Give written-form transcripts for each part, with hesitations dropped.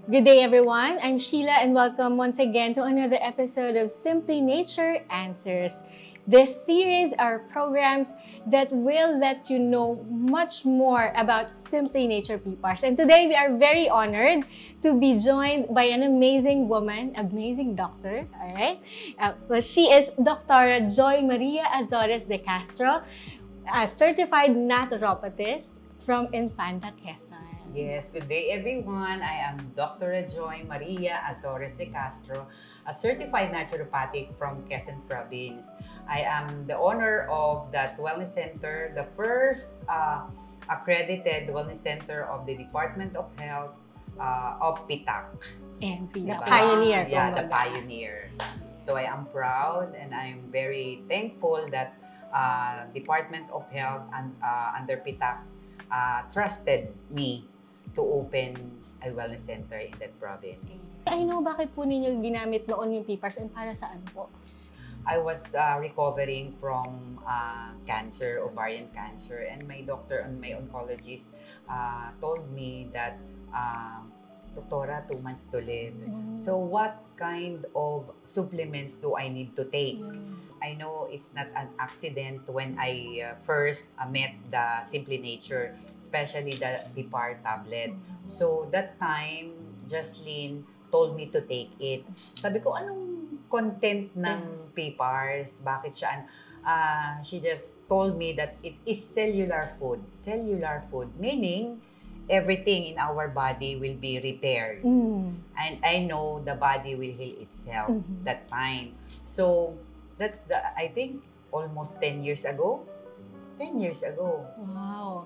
Good day, everyone. I'm Sheila, and welcome once again to another episode of Simply Nature Answers. This series are programs that will let you know much more about Simply Nature PPARs. And today we are very honored to be joined by an amazing woman, amazing doctor, all right? She is Dr. Joy Maria Azores de Castro, a certified naturopathist from Infanta, Quezon. Yes, good day everyone. I am Dr. Joy Maria Azores de Castro, a certified naturopathic from Quezon Province. I am the owner of that wellness center, the first accredited wellness center of the Department of Health of PITAC. And the pioneer. Yeah, the pioneer. So I am proud and I'm very thankful that Department of Health and under PITAC trusted me to open a wellness center in that province. I know bakit po ninyo ginamit noon yung PPARs and para saan po? I was recovering from cancer, ovarian cancer, and my doctor and my oncologist told me that, Doktora, 2 months to live. So what kind of supplements do I need to take? I know it's not an accident when I first met the Simply Nature, especially the PPAR tablet. So that time, Jocelyn told me to take it. Sabi ko, anong content ng PPARs? Bakit siya? She just told me that it is cellular food. Cellular food, meaning everything in our body will be repaired. And I know the body will heal itself that time. So that's I think almost 10 years ago. 10 years ago. Wow.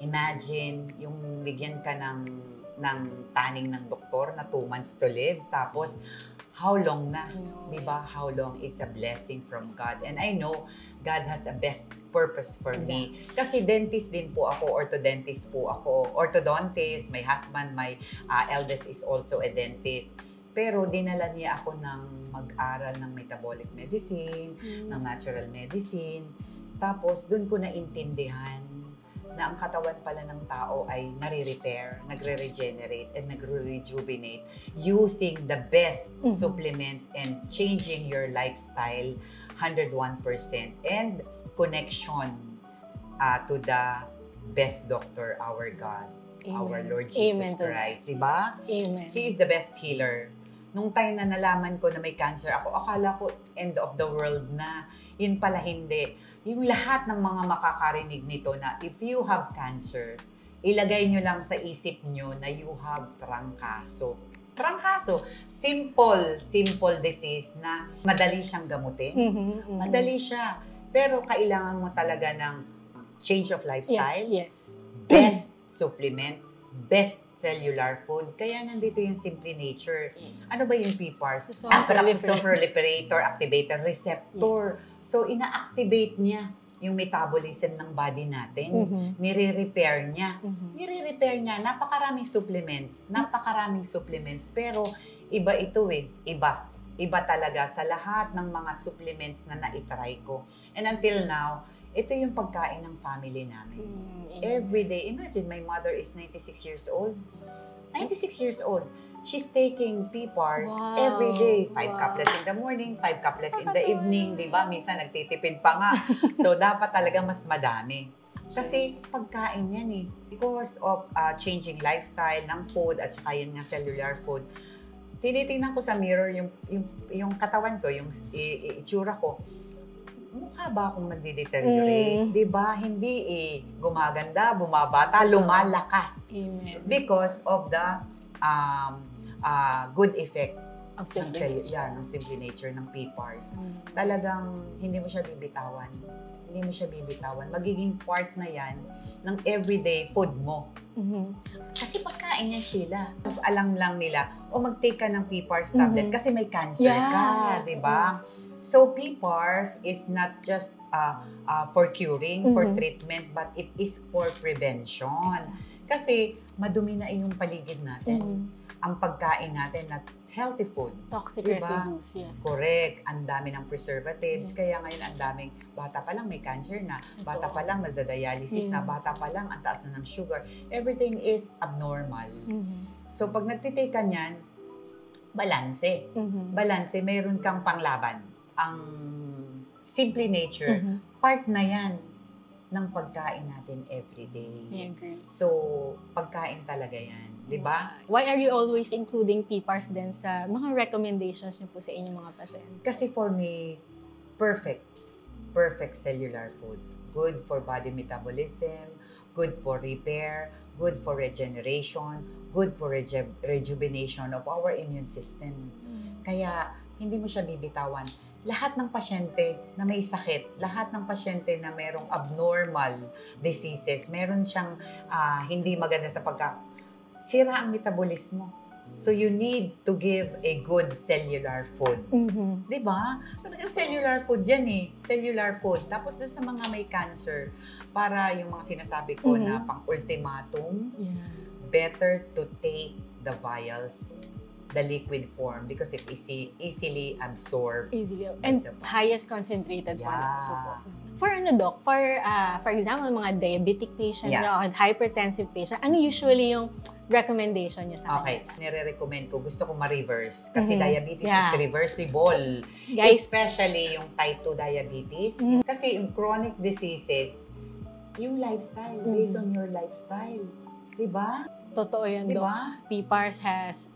Imagine yung bigyan ka ng taning ng doktor na 2 months to live. Tapos, how long na? Diba? How long? It's a blessing from God. And I know God has a best purpose for me. Kasi dentist din po ako, orthodontist po ako. Orthodontist, my husband, my eldest is also a dentist. Pero dinala niya ako ng mag-aral ng metabolic medicine, ng natural medicine. Tapos, dun ko naintindihan na ang katawan pala ng tao ay nare-repair, nagre-regenerate, and nagre-rejuvenate using the best supplement and changing your lifestyle 101% and connection to the best doctor, our God, our Lord Jesus Christ. Diba? Amen. He is the best healer. Nung time na nalaman ko na may cancer ako, akala ko end of the world na. Yun pala hindi. Yung lahat ng mga makakarinig nito na if you have cancer, ilagay nyo lang sa isip nyo na you have trangkaso. Trangkaso, simple disease na madali siyang gamutin. Madali siya. Pero kailangan mo talaga ng change of lifestyle. Yes. Best supplement, best cellular food. Kaya nandito yung Simply Nature. Ano ba yung PPARs? Proliferator, activator, receptor. So, ina-activate niya yung metabolism ng body natin. Nire-repair niya. Nire-repair niya. Napakaraming supplements. Pero, iba ito Iba. Iba talaga sa lahat ng mga supplements na na-try ko. And until now, ito yung pagkain ng family namin. Every day. Imagine, my mother is 96 years old. 96 years old. She's taking PPARs every day. 5 couplets in the morning, 5 couplets in the evening. Diba? Minsan nagtitipid pa nga. So, dapat talaga mas madami. Kasi pagkain yan Because of changing lifestyle ng food at saka yun nga cellular food, tinitingnan ko sa mirror yung katawan ko, yung itsura ko. Mukha ba akong nagde-deteriorate? Diba? Hindi gumaganda, bumabata, lumalakas. Amen. Because of the good effect of Simply Nature. Ng Simply Nature, ng PPARs. Talagang hindi mo siya bibitawan. Magiging part na yan ng everyday food mo. Kasi pagkain yan, Sheila. Alam lang nila, mag-take ka ng PPARs tablet kasi may cancer ka, diba? So, PPARs is not just for curing, for treatment, but it is for prevention. Kasi madumi na yung paligid natin. Ang pagkain natin na healthy foods. Toxic residues, yes. Correct. Ang dami ng preservatives. Kaya ngayon ang daming, bata pa lang may cancer na. Bata pa lang nagda-dialysis na. Bata pa lang ang taas na ng sugar. Everything is abnormal. So, pag nagtitake ka niyan, balanse. Balanse, mayroon kang panglaban. Ang Simply Nature, part na yan ng pagkain natin everyday. I agree. So, pagkain talaga yan. Di ba? Why are you always including PPARs din sa mga recommendations niyo po sa inyong mga pasyente? Kasi for me, perfect cellular food. Good for body metabolism, good for repair, good for regeneration, good for rejuvenation of our immune system. Kaya, hindi mo siya bibitawan. Lahat ng pasyente na may sakit, lahat ng pasyente na merong abnormal diseases, meron siyang hindi maganda sa sira ang metabolismo. So, you need to give a good cellular food. Diba? Talagang cellular food yan eh. Cellular food. Tapos doon sa mga may cancer, para yung mga sinasabi ko na pang-ultimatum, better to take the vials, the liquid form, because it easily absorbed. And highest concentrated form also po. For Doc, for example, mga diabetic patient or hypertensive patient, ano usually yung recommendation niyo sa kanila? Okay, nire-recommend ko, gusto ko ma-reverse kasi diabetes is reversible. Guys, especially yung type 2 diabetes. Kasi yung chronic diseases, yung lifestyle, based on your lifestyle. Diba? Totoo yan, diba? Doc. PPARS has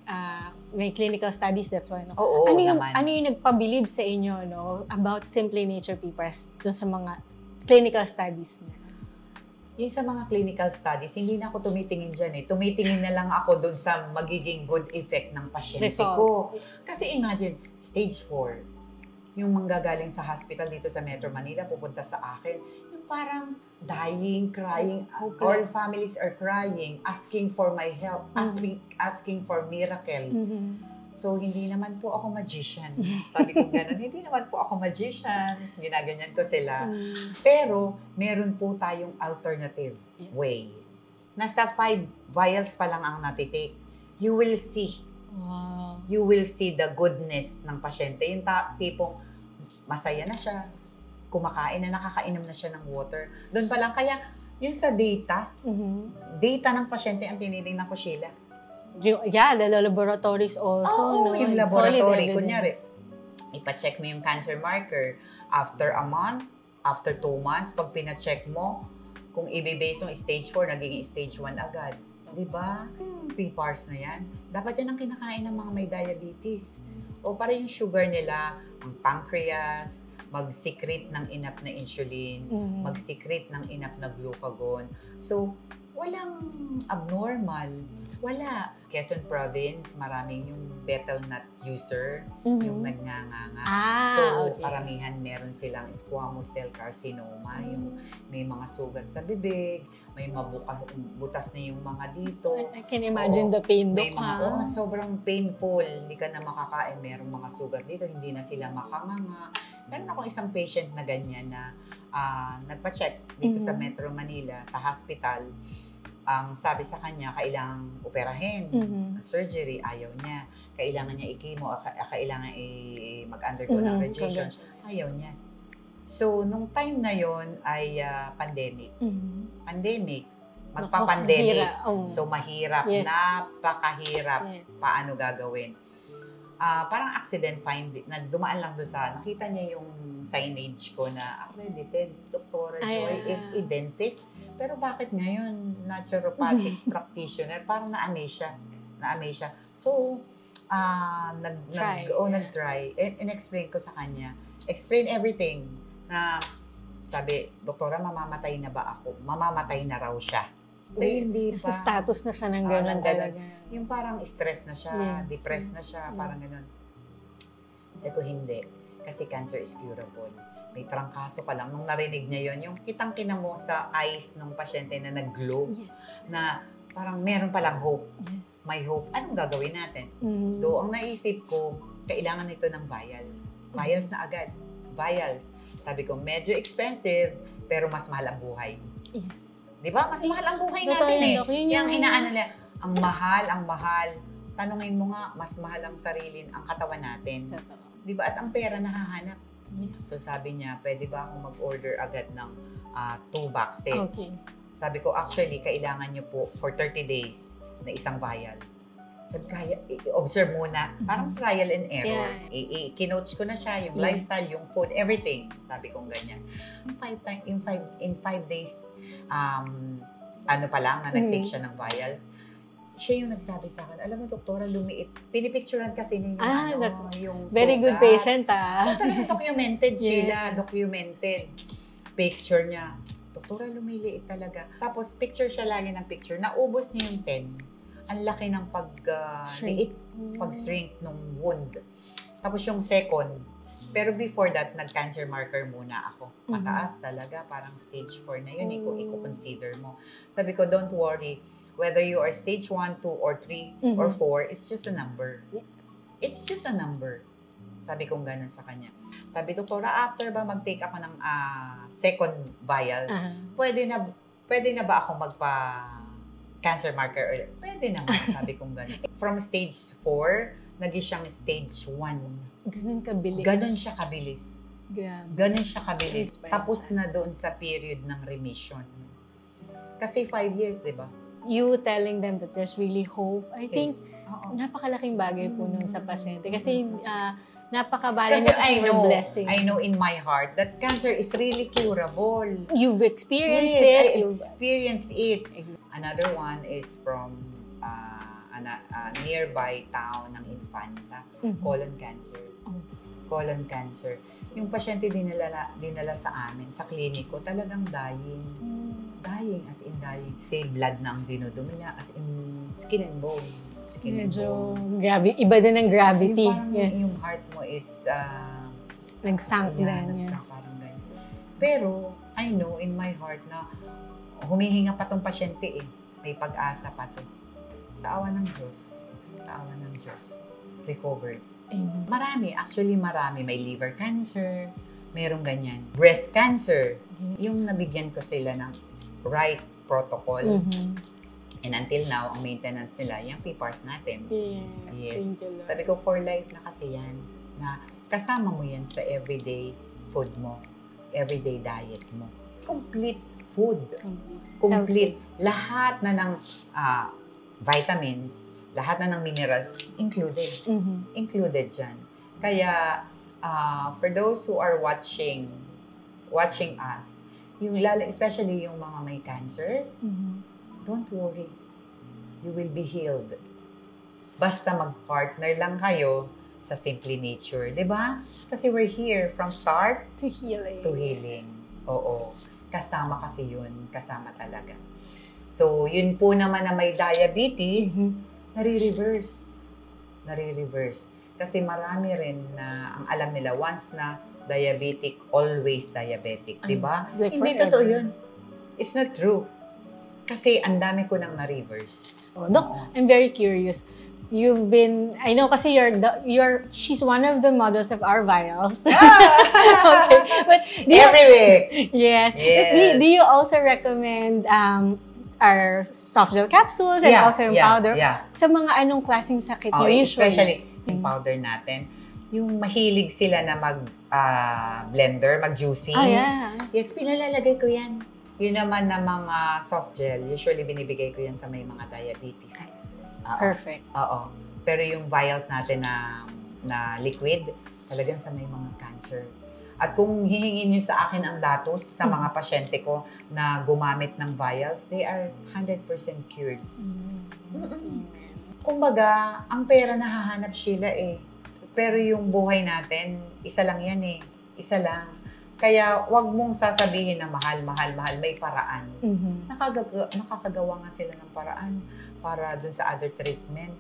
may clinical studies, that's why. No? Oo, naman. Ano yung nagpabilib sa inyo about Simply Nature PPARS dun sa mga clinical studies niya? Yung sa mga clinical studies, hindi na ako tumitingin dyan eh. Tumitingin na lang ako dun sa magiging good effect ng pasyente ko. Kasi imagine, stage 4, yung manggagaling sa hospital dito sa Metro Manila, pupunta sa akin, yung parang dying, crying, all families are crying, asking for my help, asking for miracle. So, hindi naman po ako magician. Sabi ko gano'n, hindi naman po ako magician. Ginaganyan ko sila. Pero, meron po tayong alternative way. Nasa 5 vials pa lang ang natitake. You will see. Wow. You will see the goodness ng pasyente. Yung tipong masaya na siya, kumakain na, nakakainom na siya ng water. Doon pa lang. Kaya, yung sa data, data ng pasyente ang tinitingnan ko, Sheila. Yeah, the laboratories also. Yung laboratory, kunyari, ipacheck mo yung cancer marker. After a month, after 2 months, pag pina-check mo, kung i-base yung stage 4, nagiging stage 1 agad. Diba? PPARS na yan. Dapat yan ang kinakain ng mga may diabetes. O para yung sugar nila, ang pancreas, mag-secrete ng enough na insulin, mag-secrete ng enough na glucagon. So, walang abnormal. Wala. Quezon Province, maraming yung betel nut user, yung nagnanganga. Karamihan meron silang squamous cell carcinoma, yung may mga sugat sa bibig, may butas na yung mga dito. I can imagine the pain, Doc. Sobrang painful. Hindi ka na makakain. Merong mga sugat dito, hindi na sila makanganga. Meron akong isang patient na ganyan na nagpa-check dito sa Metro Manila, sa hospital. Ang sabi sa kanya, kailangang operahin, surgery, ayaw niya. Kailangan niya i-chemo, kailangan mag-undergo ng radiation, ayaw niya. So, nung time na yon ay pandemic. Pandemic. Magpa-pandemic. So, mahirap. Napakahirap. Paano gagawin? Parang accident finding. Nagdumaan lang doon nakita niya yung signage ko na accredited Dr. Joy is a dentist. Pero bakit ngayon naturopathic practitioner? Parang na-amaze siya. So, nag-try. In-explain ko sa kanya. Explain everything. Na sabi, Doktora, mamamatay na ba ako? Mamamatay na raw siya. So, hindi pa. Sa status na siya ng gano'n talaga. Yung parang stress na siya, depressed na siya, parang gano'n. Sabi ko, hindi. Kasi cancer is curable. May trangkaso ka lang. Nung narinig niya yon, yung kitang-kita mo sa eyes ng pasyente na nag-glow, na parang meron palang hope. May hope. Anong gagawin natin? Do ang naisip ko, kailangan nito ng vials. Vials na agad. Vials. Sabi ko, medyo expensive, pero mas mahal ang buhay. Di ba? Mas mahal ang buhay natin eh. Yung inaano nila, ang mahal. Tanungin mo nga, mas mahal ang sarili, ang katawan natin. Di ba? At ang pera nahahanap. So sabi niya, pwede ba akong mag-order agad ng 2 boxes? Sabi ko, actually, kailangan niyo po for 30 days na isang vial. Sabi, kaya, observe muna. Parang trial and error. Yeah. Kinoach ko na siya, yung Yes. lifestyle, yung food, everything. Sabi kong ganyan. In 5 days, ano pa lang, na nag-take siya ng vials, siya yung nagsabi sa akin, alam mo, doktora, lumiit. Pinipicturean kasi niya yung, that's yung very good sugat. patient, Talagang documented, Yes. Sheila. Documented. Picture niya. Doktora, lumiliit talaga. Tapos, picture siya lagi ng picture. Naubos niya yung 10. Ang laki ng pag-liit, pag-shrink ng wound. Tapos yung second, pero before that, nag-cancer marker muna ako. Mataas talaga, parang stage 4 na yun, i-consider mo. Sabi ko, don't worry, whether you are stage 1, 2, or 3, or 4, it's just a number. Yes. It's just a number. Sabi kong ganun sa kanya. Sabi, doktora, after ba mag-take ako ng second vial, pwede na ba ako cancer marker ulit? Pwede naman, sabi kong gano'n. From stage 4, naging siyang stage 1. Ganun kabilis. Ganun siya kabilis. Grabe. Ganun siya kabilis. Inspired Tapos siya. na doon sa period ng remission. Kasi 5 years, di ba? You telling them that there's really hope, I think, Oo. napakalaking bagay po nun sa pasyente. Kasi napakabala Kasi niya kasi blessing. I know in my heart that cancer is really curable. You've experienced Yes, it. I experienced it. Another one is from a nearby town ng Infanta, colon cancer. Colon cancer. Yung pasyente dinala sa amin, sa kliniko, talagang dying. Dying, as in dying. Say, blood na ang dinudumi niya, as in skin and bone. Medyo grabe, iba din ang gravity. Yes. Yung heart mo is nagsank din. nagsank, Yes. parang ganyan. Pero, I know in my heart na humihinga pa tong pasyente eh. May pag-asa pa to. Sa awa ng Diyos. Sa awa ng Diyos. Recovered. Marami. Actually, marami. May liver cancer. Merong ganyan. Breast cancer. Yung nabigyan ko sila ng right protocol. And until now, ang maintenance nila, yung PPARs natin. Yes. Thank you, Lord. Sabi ko, for life na kasi yan. Na kasama mo yan sa everyday food mo. Everyday diet mo. Complete food. Complete. Lahat na ng vitamins, lahat na ng minerals, included. Included dyan. Kaya, for those who are watching us, especially yung mga may cancer, don't worry. You will be healed. Basta mag-partner lang kayo sa Simply Nature. Diba? Kasi we're here from start to healing. To healing. Oo. Kasama kasi yun. Kasama talaga. So, yun po naman na may diabetes, nare-reverse. Nare-reverse. Kasi marami rin na ang alam nila, once na diabetic, always diabetic. Diba? Like hindi forever. totoo yun. It's not true. Kasi ang dami ko nang na-reverse. Doc, I'm very curious. You've been, I know kasi she's one of the models of our vials. Okay. But Every week. Yes. But do you also recommend our soft gel capsules and also yung powder? Yeah. Sa mga anong klaseng sakit nyo usually? Especially yung powder natin. Yung mahilig sila na mag-blender, mag-juicing. Yes, pinalalagay ko yan. Yun naman na mga soft gel, usually binibigay ko yan sa may mga diabetes. Nice. Perfect. Oo. Pero yung vials natin na liquid, talagang sa may mga cancer. At kung hihingin nyo sa akin ang datos sa mga pasyente ko na gumamit ng vials, they are 100% cured. Kumbaga, ang pera nahahanap, Sheila eh. Pero yung buhay natin, isa lang yan eh. Isa lang. Kaya wag mong sasabihin na mahal. May paraan. Nakakagawa nga sila ng paraan para dun sa other treatment.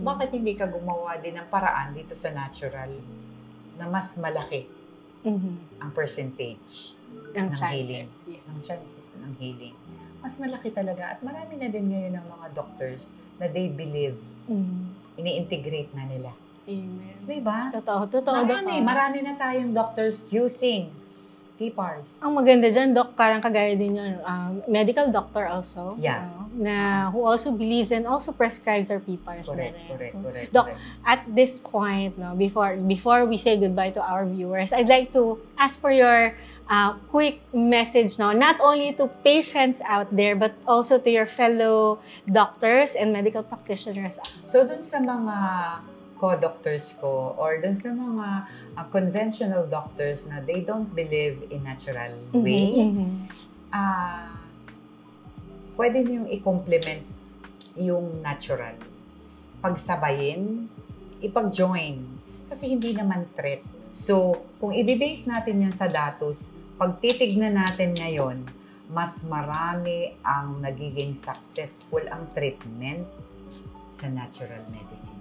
Bakit hindi ka gumawa din ng paraan dito sa natural na mas malaki ang percentage ng healing? Ang chances ng healing. Mas malaki talaga. At marami na din ngayon ng mga doctors na they believe. Ini-integrate na nila. Amen. Diba? Totoo. Marami na tayong doctors using PPARs. Ang maganda dyan, Doc, parang kagaya din yun, medical doctor also. Yeah. Na who also believes and also prescribes our PPARs na rin. Correct. Doc, at this point, no, before we say goodbye to our viewers, I'd like to ask for your quick message, no, not only to patients out there, but also to your fellow doctors and medical practitioners. So, dun sa mga co-doctors ko or dun sa mga conventional doctors na they don't believe in natural way, pwede niyong i-complement yung natural. Pagsabayin, ipag-join. Kasi hindi naman threat. So, kung i-base natin yan sa datos, pag titignan natin ngayon, mas marami ang nagiging successful ang treatment sa natural medicine.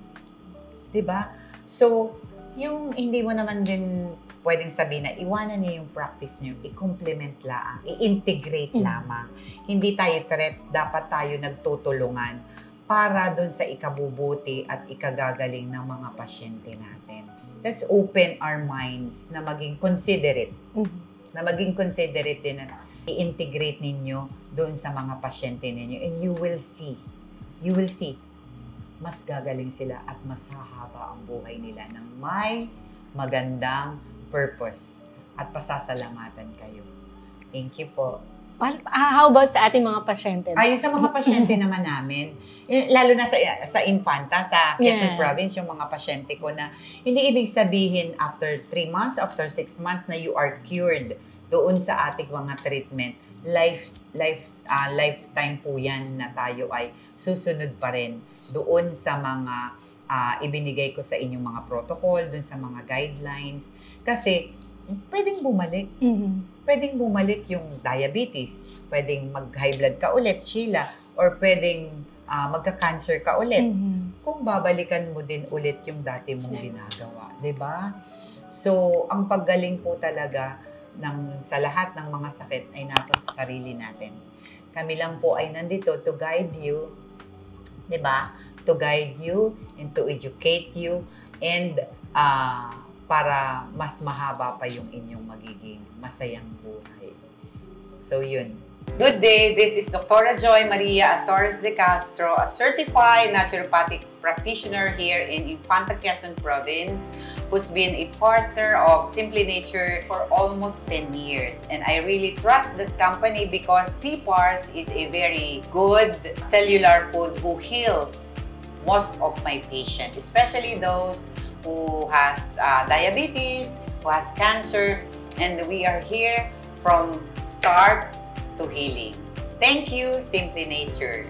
Diba? So, yung hindi mo naman din pwedeng sabihin na iwanan niyo yung practice niyo, i-complement lang, i-integrate lamang. Hindi tayo threat, dapat tayo nagtutulungan para doon sa ikabubuti at ikagagaling ng mga pasyente natin. Let's open our minds na maging considerate. Na maging considerate din na i-integrate ninyo doon sa mga pasyente ninyo. And you will see, mas gagaling sila at mas hahaba ang buhay nila ng may magandang purpose at pasasalamatan kayo. Thank you po. How about sa ating mga pasyente? Ayun sa mga pasyente naman namin, lalo na sa Infanta, sa Quezon Province, yung mga pasyente ko na hindi ibig sabihin after 3 months, after 6 months na you are cured doon sa ating mga treatment. Lifetime po yan na tayo ay susunod pa rin doon sa mga ibinigay ko sa inyong mga protocol, doon sa mga guidelines. Kasi pwedeng bumalik. Pwedeng bumalik yung diabetes. Pwedeng mag-high blood ka ulit, Sheila. Or pwedeng magka-cancer ka ulit. Kung babalikan mo din ulit yung dati mong ginagawa. Diba? So, ang paggaling po talaga sa lahat ng mga sakit ay nasa sarili natin. Kami lang po ay nandito to guide you, 'di ba? To guide you and to educate you and para mas mahaba pa yung inyong magiging masayang buhay. So yun. Good day, this is Dr. Joy Maria Azores de Castro, a certified naturopathic practitioner here in Infanta, Quezon Province, who's been a partner of Simply Nature for almost 10 years. And I really trust that company because PPARs is a very good cellular food who heals most of my patients, especially those who has diabetes, who has cancer, and we are here from start to healing. Thank you, Simply Nature.